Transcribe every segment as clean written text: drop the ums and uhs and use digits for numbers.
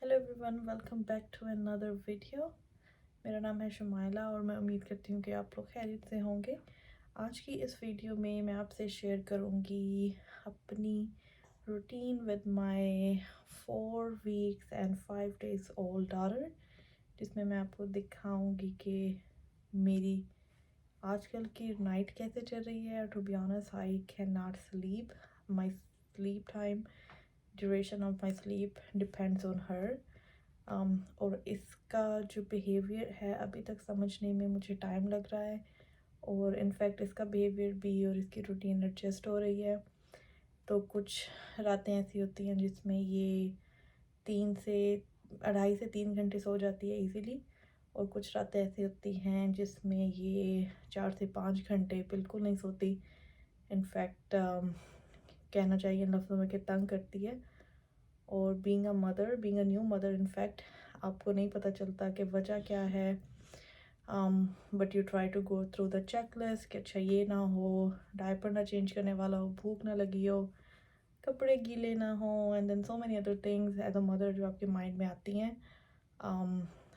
Hello everyone, welcome back to another video. मेरा नाम है शुमाइला और मैं उम्मीद करती हूँ कि आप लोग खैरियत से होंगे। आज की इस वीडियो में मैं आपसे शेयर करूँगी अपनी routine with my 4 weeks and 5 days old daughter, जिसमें मैं आपको दिखाऊँगी कि मेरी आजकल की नाइट कैसे चल रही है। To be honest, I can not sleep. My sleep time, duration of my sleep depends on her. और इसका जो बिहेवियर है अभी तक समझने में मुझे टाइम लग रहा है, और इनफैक्ट इसका बिहेवियर भी और इसकी रूटीन एडजस्ट हो रही है। तो कुछ रातें ऐसी होती हैं जिसमें ये 2.5 से 3 घंटे सो जाती है इजीली, और कुछ रातें ऐसी होती हैं जिसमें ये 4 से 5 घंटे बिल्कुल नहीं सोती। इनफैक्ट कहना चाहिए लफ्ज़ों में कि तंग करती है। और being a new mother, in fact आपको नहीं पता चलता कि वजह क्या है। But you try to go through the checklist कि अच्छा ये ना हो, डायपर ना चेंज करने वाला हो, भूख ना लगी हो, कपड़े गीले ना हो, and then so many other things as a mother जो आपके माइंड में आती हैं।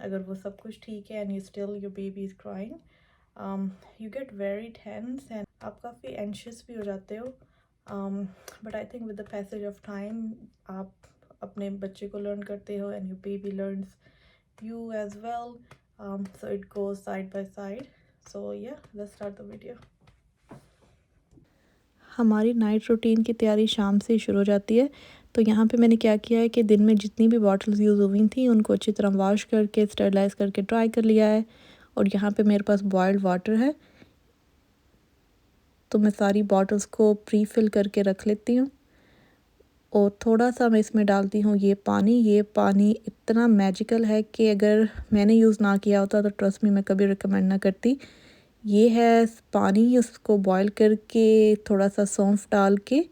अगर वो सब कुछ ठीक है and you still your baby is crying, you get very tense एंड आप काफ़ी एंशियस भी हो जाते हो। But I think with the passage of time आप अपने बच्चे को लर्न करते हो and your baby learns you as well. So it goes side by side. So yeah, let's start the video. हमारी नाइट रूटीन की तैयारी शाम से ही शुरू हो जाती है। तो यहाँ पे मैंने क्या किया है कि दिन में जितनी भी बॉटल्स यूज़ हुई थी उनको अच्छी तरह वॉश करके स्टरलाइज़ करके ड्राई कर लिया है। और यहाँ पे मेरे पास बॉयल्ड वाटर है, तो मैं सारी बॉटल्स को प्री फिल करके रख लेती हूँ। और थोड़ा सा मैं इसमें डालती हूँ ये पानी इतना मैजिकल है कि अगर मैंने यूज़ ना किया होता तो ट्रस्ट मी मैं कभी रिकमेंड ना करती। ये है पानी, उसको बॉईल करके थोड़ा सा सौंफ डाल के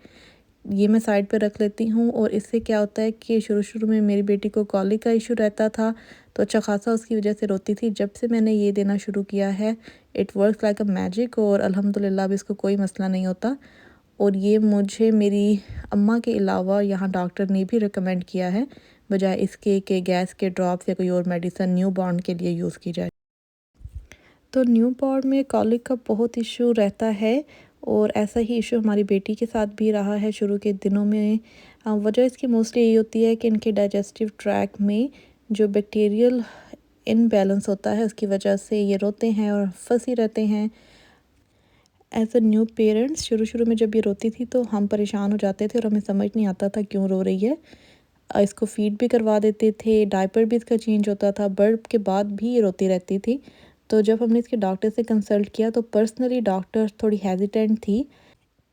ये मैं साइड पे रख लेती हूँ। और इससे क्या होता है कि शुरू में मेरी बेटी को कॉलिक का इशू रहता था, तो अच्छा खासा उसकी वजह से रोती थी। जब से मैंने ये देना शुरू किया है, it works like a magic, और अल्हम्दुलिल्लाह अब इसको कोई मसला नहीं होता। और ये मुझे मेरी अम्मा के अलावा यहाँ डॉक्टर ने भी रिकमेंड किया है, बजाय इसके कि गैस के ड्रॉप्स या कोई और मेडिसिन न्यू बॉर्न के लिए यूज़ की जाए। तो न्यू बॉर्न में कॉलिक का बहुत इशू रहता है, और ऐसा ही इशू हमारी बेटी के साथ भी रहा है शुरू के दिनों में। वजह इसकी मोस्टली यही होती है कि इनके डाइजेस्टिव ट्रैक में जो बैक्टीरियल इनबैलेंस होता है, उसकी वजह से ये रोते हैं और फंसी रहते हैं। एज अ न्यू पेरेंट्स शुरू में जब ये रोती थी तो हम परेशान हो जाते थे और हमें समझ नहीं आता था क्यों रो रही है। इसको फीड भी करवा देते थे, डायपर भी इसका चेंज होता था, बर्थ के बाद भी ये रोती रहती थी। तो जब हमने इसके डॉक्टर से कंसल्ट किया तो पर्सनली डॉक्टर थोड़ी हेजिटेंट थी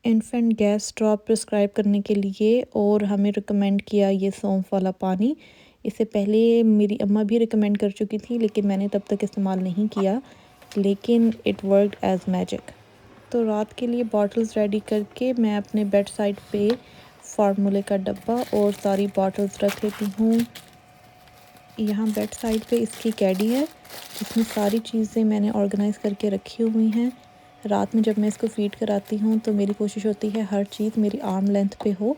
इन्फेंट गैस ड्रॉप प्रिस्क्राइब करने के लिए, और हमें रिकमेंड किया ये सौंफ वाला पानी। इससे पहले मेरी अम्मा भी रिकमेंड कर चुकी थी, लेकिन मैंने तब तक इस्तेमाल नहीं किया, लेकिन इट वर्कड एज मैजिक। तो रात के लिए बॉटल्स रेडी करके मैं अपने बेड साइड पे फार्मूले का डब्बा और सारी बॉटल्स रख लेती हूँ। यहाँ बेड साइड पे इसकी कैडी है जिसमें सारी चीज़ें मैंने ऑर्गेनाइज़ करके रखी हुई हैं। रात में जब मैं इसको फ़ीड कराती हूँ तो मेरी कोशिश होती है हर चीज़ मेरी आर्म लेंथ पे हो।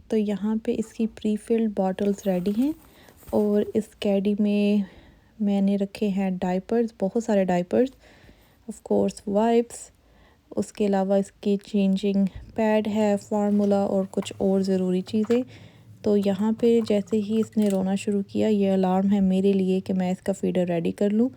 तो यहाँ पे इसकी प्री फिल्ड बॉटल्स रेडी हैं, और इस कैडी में मैंने रखे हैं डायपर्स, बहुत सारे डायपर्स, ऑफ कोर्स वाइप्स, उसके अलावा इसकी चेंजिंग पैड है, फार्मूला और कुछ और ज़रूरी चीज़ें। तो यहाँ पे जैसे ही इसने रोना शुरू किया, ये अलार्म है मेरे लिए कि मैं इसका फीडर रेडी कर लूँ।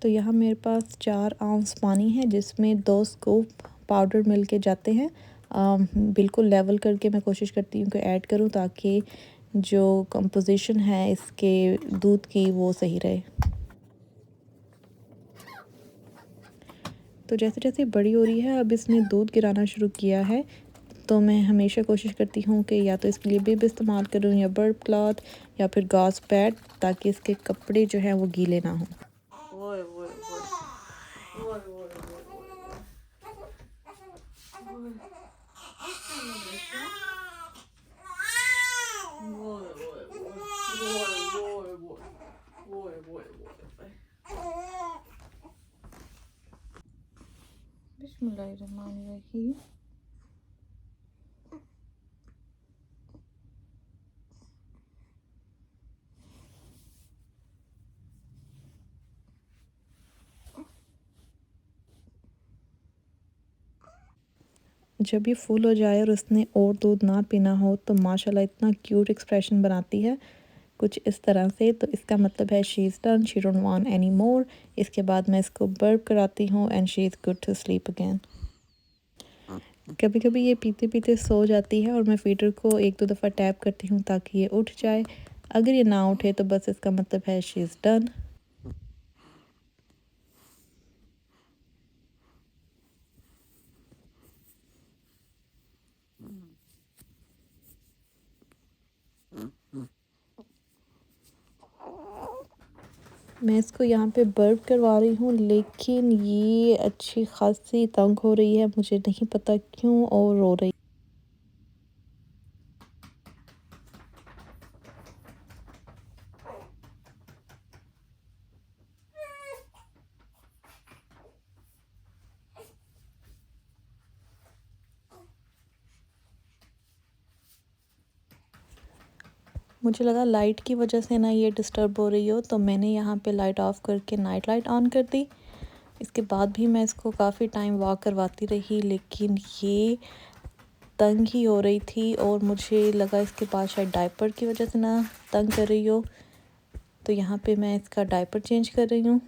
तो यहाँ मेरे पास 4 आउंस पानी है जिसमें 2 स्कूप पाउडर मिल के जाते हैं। बिल्कुल लेवल करके मैं कोशिश करती हूँ कि ऐड करूँ ताकि जो कंपोजिशन है इसके दूध की वो सही रहे। तो जैसे जैसे बड़ी हो रही है, अब इसने दूध गिराना शुरू किया है, तो मैं हमेशा कोशिश करती हूँ कि या तो इसके लिए बिब इस्तेमाल करूँ या बर्ड क्लॉथ या फिर गॉस पैड, ताकि इसके कपड़े जो हैं वो गीले ना हों। बिस्मिल्लाहिर्रहमानिर्रहीम। जब ये फुल हो जाए और उसने और दूध ना पीना हो तो माशाल्लाह इतना क्यूट एक्सप्रेशन बनाती है कुछ इस तरह से। तो इसका मतलब है she is done, she don't want any more. इसके बाद मैं इसको बर्प कराती हूँ and she is good to sleep again. कभी कभी ये पीते पीते सो जाती है और मैं फीडर को एक दो दफ़ा टैप करती हूँ ताकि ये उठ जाए। अगर ये ना उठे तो बस इसका मतलब है शी इज़ डन। मैं इसको यहाँ पे बर्प करवा रही हूँ लेकिन ये अच्छी खासी तंग हो रही है, मुझे नहीं पता क्यों, और रो रही। मुझे लगा लाइट की वजह से ना ये डिस्टर्ब हो रही हो, तो मैंने यहाँ पे लाइट ऑफ़ करके नाइट लाइट ऑन कर दी। इसके बाद भी मैं इसको काफ़ी टाइम वॉक करवाती रही लेकिन ये तंग ही हो रही थी और मुझे लगा इसके बाद शायद डायपर की वजह से ना तंग कर रही हो, तो यहाँ पे मैं इसका डायपर चेंज कर रही हूँ।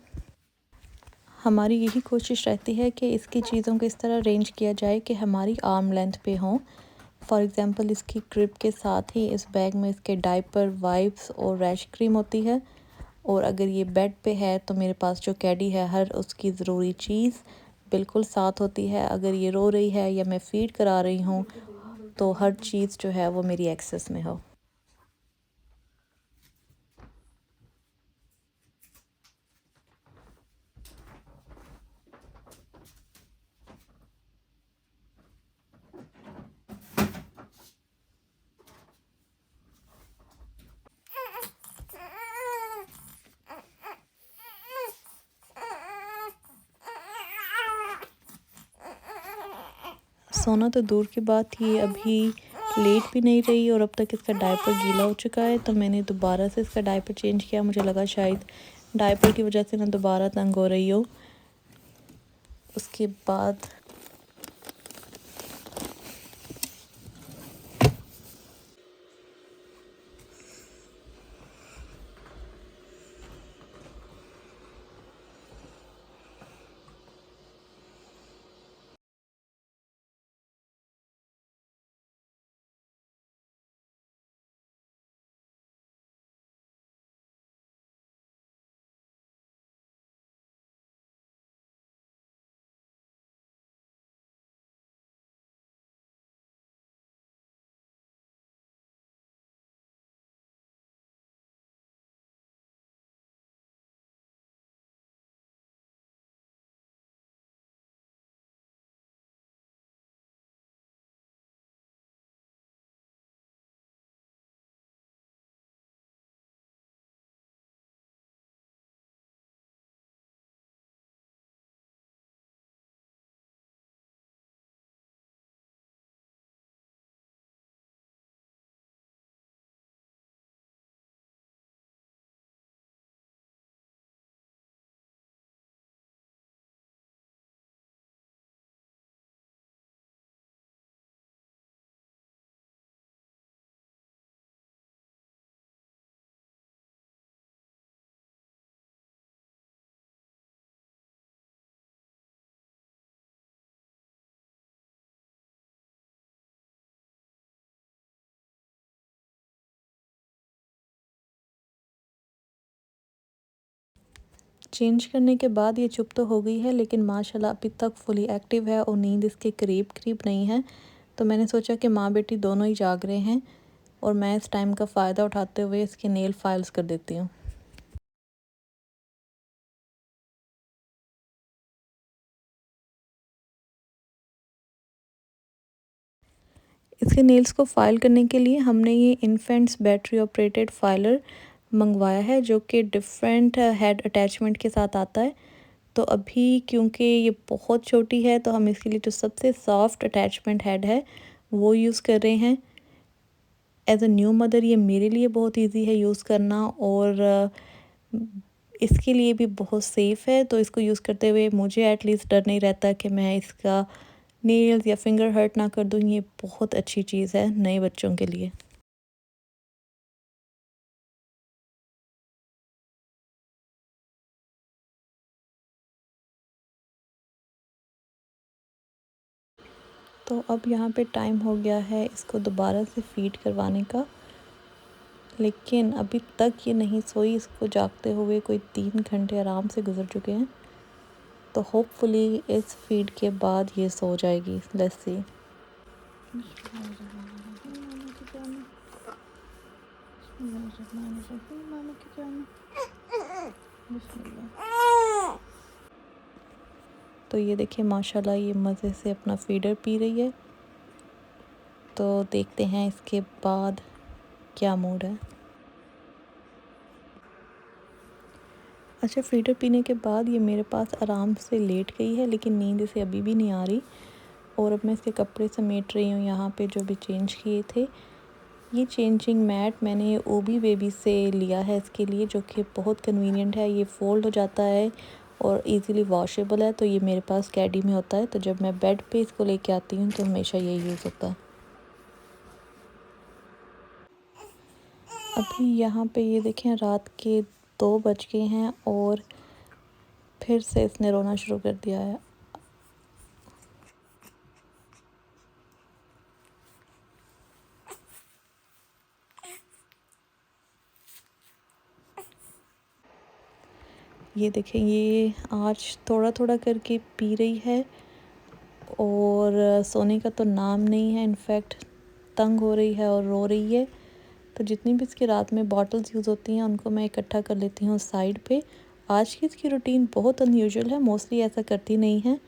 हमारी यही कोशिश रहती है कि इसकी चीज़ों को इस तरह अरेंज किया जाए कि हमारी आर्म लेंथ पे हों। फॉर एग्ज़ाम्पल इसकी क्रिब के साथ ही इस बैग में इसके डायपर, वाइप्स और रैश क्रीम होती है, और अगर ये बेड पे है तो मेरे पास जो कैडी है हर उसकी ज़रूरी चीज़ बिल्कुल साथ होती है। अगर ये रो रही है या मैं फ़ीड करा रही हूँ तो हर चीज़ जो है वो मेरी एक्सेस में हो। सोना तो दूर की बात, ये अभी लेट भी नहीं रही और अब तक इसका डायपर गीला हो चुका है, तो मैंने दोबारा से इसका डायपर चेंज किया। मुझे लगा शायद डायपर की वजह से ना दोबारा तंग हो रही हो। उसके बाद चेंज करने के बाद ये चुप तो हो गई है लेकिन माशाल्लाह अभी तक फुली एक्टिव है और नींद इसके करीब करीब नहीं है। तो मैंने सोचा कि माँ बेटी दोनों ही जाग रहे हैं और मैं इस टाइम का फ़ायदा उठाते हुए इसके नेल फाइल्स कर देती हूँ। इसके नेल्स को फाइल करने के लिए हमने ये इन्फेंट्स बैटरी ऑपरेटेड फाइलर मंगवाया है जो कि डिफरेंट हेड अटैचमेंट के साथ आता है। तो अभी क्योंकि ये बहुत छोटी है तो हम इसके लिए जो सबसे सॉफ्ट अटैचमेंट हेड है वो यूज़ कर रहे हैं। एज़ अ न्यू मदर ये मेरे लिए बहुत इजी है यूज़ करना, और इसके लिए भी बहुत सेफ़ है। तो इसको यूज़ करते हुए मुझे एटलीस्ट डर नहीं रहता कि मैं इसका नेल्स या फिंगर हर्ट ना कर दूँ। ये बहुत अच्छी चीज़ है नए बच्चों के लिए। तो अब यहाँ पे टाइम हो गया है इसको दोबारा से फ़ीड करवाने का, लेकिन अभी तक ये नहीं सोई। इसको जागते हुए कोई 3 घंटे आराम से गुज़र चुके हैं। तो होपफुली इस फ़ीड के बाद ये सो जाएगी। Let's see. तो ये देखिए माशाल्लाह ये मज़े से अपना फ़ीडर पी रही है। तो देखते हैं इसके बाद क्या मूड है। अच्छा, फ़ीडर पीने के बाद ये मेरे पास आराम से लेट गई है, लेकिन नींद इसे अभी भी नहीं आ रही। और अब मैं इसके कपड़े समेट रही हूँ यहाँ पे जो भी चेंज किए थे। ये चेंजिंग मैट मैंने ओबी बेबी से लिया है इसके लिए, जो कि बहुत कन्वीनियंट है। ये फ़ोल्ड हो जाता है और इजीली वॉशेबल है। तो ये मेरे पास कैडी में होता है, तो जब मैं बेड पे इसको लेके आती हूँ तो हमेशा ये यूज़ होता है। अभी यहाँ पे ये देखें रात के 2 बज गए हैं और फिर से इसने रोना शुरू कर दिया है। ये देखें ये आज थोड़ा थोड़ा करके पी रही है और सोने का तो नाम नहीं है। इनफैक्ट तंग हो रही है और रो रही है। तो जितनी भी इसकी रात में बॉटल्स यूज़ होती हैं उनको मैं इकट्ठा कर लेती हूँ साइड पे। आज की इसकी रूटीन बहुत अनयूजुअल है, मोस्टली ऐसा करती नहीं है,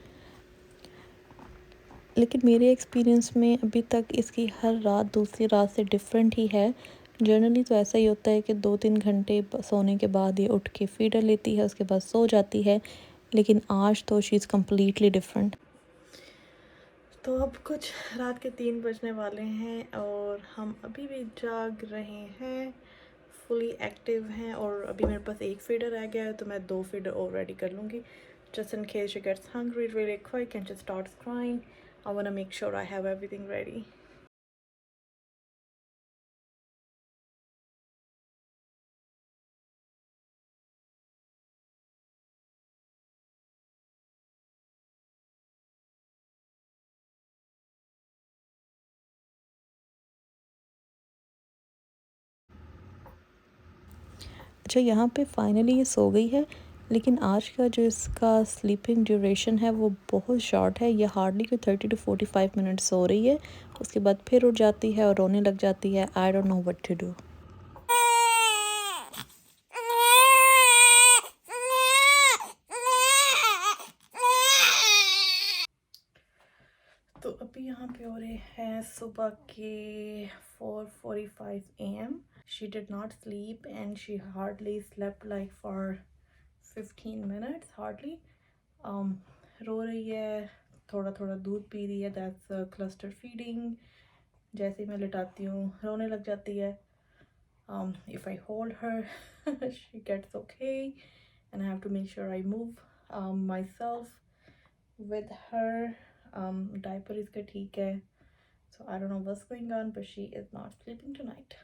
लेकिन मेरे एक्सपीरियंस में अभी तक इसकी हर रात दूसरी रात से डिफरेंट ही है। जनरली तो ऐसा ही होता है कि 2-3 घंटे सोने के बाद ये उठ के फीडर लेती है, उसके बाद सो जाती है, लेकिन आज तो शी इज़ कम्प्लीटली डिफरेंट। तो अब कुछ रात के 3 बजने वाले हैं और हम अभी भी जाग रहे हैं, फुली एक्टिव हैं। और अभी मेरे पास एक फीडर रह गया है, तो मैं 2 फीडर और रेडी कर लूँगी, just in case she gets hungry really quick and just starts crying. I want to make sure I have everything ready. अच्छा, यहाँ पे फाइनली ये सो गई है, लेकिन आज का जो इसका स्लीपिंग ड्यूरेशन है वो बहुत शॉर्ट है। ये हार्डली कोई 30 to 45 मिनट्स सो रही है, उसके बाद फिर उठ जाती है और रोने लग जाती है। I don't know what to do. तो अभी यहाँ पे हो रहे हैं सुबह के 4:45 AM. She did not sleep and she hardly slept like for 15 minutes hardly. रो रही है, थोड़ा थोड़ा दूध पी रही है, दैट्स क्लस्टर फीडिंग। जैसे ही मैं लिटाती हूँ रोने लग जाती है। If I hold her she gets okay, and I have to make sure I move myself with her. Diaper इसका ठीक है, so I don't know what's going on, but she is not sleeping tonight.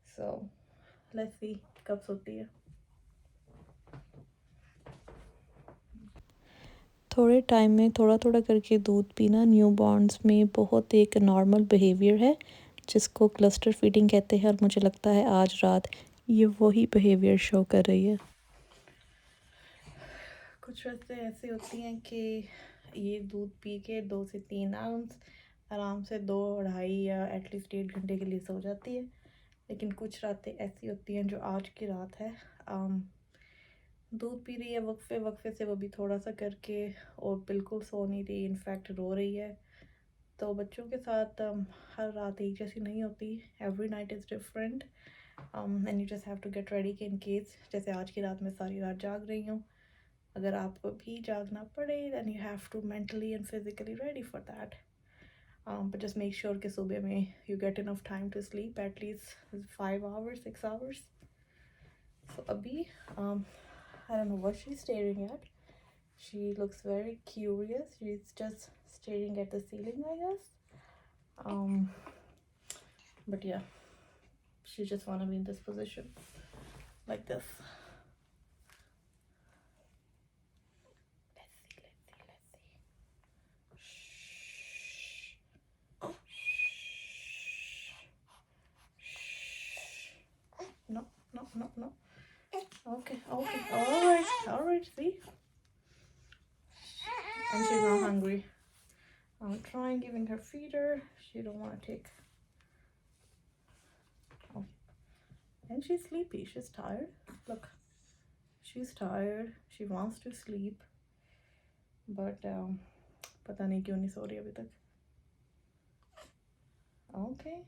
So let's see कब सोती है। थोड़े time में थोड़ा थोड़ा करके दूध पीना न्यू बॉर्न्स में बहुत एक नॉर्मल बिहेवियर है, जिसको क्लस्टर फीडिंग कहते हैं। और मुझे लगता है आज रात ये वही बिहेवियर शो कर रही है। कुछ रातें ऐसी होती हैं कि ये दूध पी के 2 से 3 आउंस आराम से 2-2.5 या एटलीस्ट 1.5 घंटे के लिए सो जाती है। लेकिन कुछ रातें ऐसी होती हैं जो आज की रात है, दूध पी रही है वक्फे वक्फे से, वो भी थोड़ा सा करके, और बिल्कुल सो नहीं रही, इनफैक्ट रो रही है। तो बच्चों के साथ हर रात एक जैसी नहीं होती, every night is different, and you just have to get ready कि इन केस जैसे आज की रात में सारी रात जाग रही हूँ अगर आपको भी जागना पड़े then you have to mentally and physically ready for that. But just make sure कि सुबह में you get enough time to sleep, at least 5 hours, 6 hours. So अभी I don't know what she's staring at. She looks very curious. She's just staring at the ceiling, I guess. But yeah, she just wanna be in this position like this. Let's see. No. Okay. All right. See, and she's not hungry. I'm trying giving her feeder. She don't want to take. Oh, and she's sleepy. She's tired. Look, she's tired. She wants to sleep, but पता नहीं क्यों नहीं सो रही अभी तक. Okay.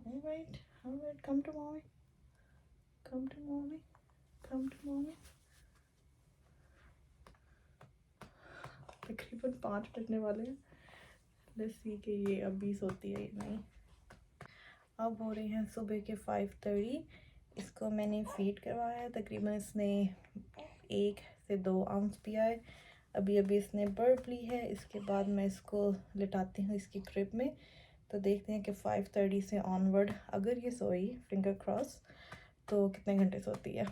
All right. Come to mommy. तकरीबन 5 बजने वाले हैं. लेट्स सी कि ये अभी सोती है या नहीं. अब हो रही हैं सुबह के 5:30. इसको मैंने फीड करवाया है. तकरीबन इसने 1 से 2 आउंस पिया है. अभी इसने बर्प ली है. इसके बाद मैं इसको लिटाती हूँ इसकी क्रिब में. तो देखते हैं कि 5:30 से ऑनवर्ड अगर ये सोई, फिंगर क्रॉस, तो कितने घंटे सोती है.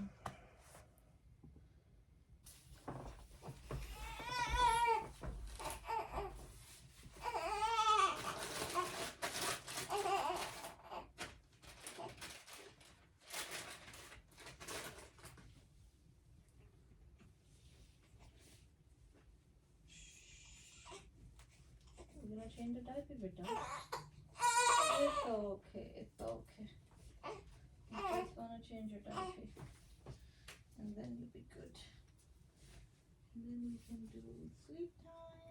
Change the diaper, beta. It's okay. I'm just gonna change your diaper, and then you'll be good. And then we can do sleep time.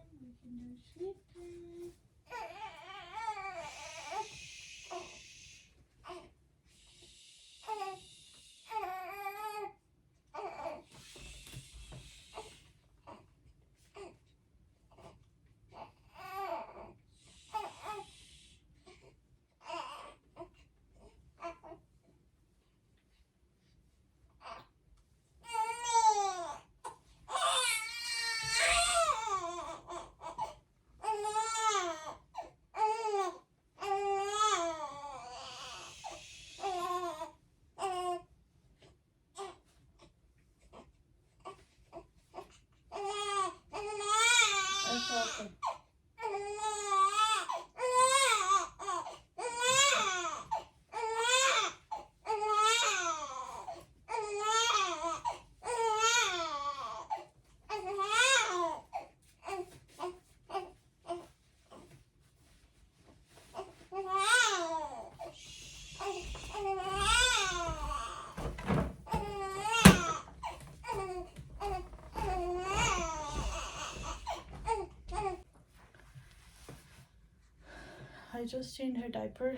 I just changed her diaper.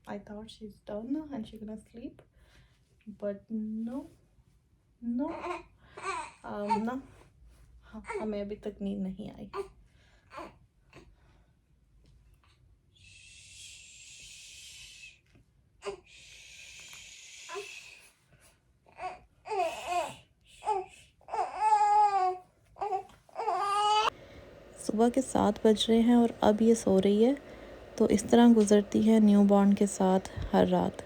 I thought she's done and she's gonna sleep, but no. No, हमें अभी तक नींद नहीं आई. सुबह के 7 बज रहे हैं और अब ये सो रही है. तो इस तरह गुजरती है न्यूबॉर्न के साथ हर रात.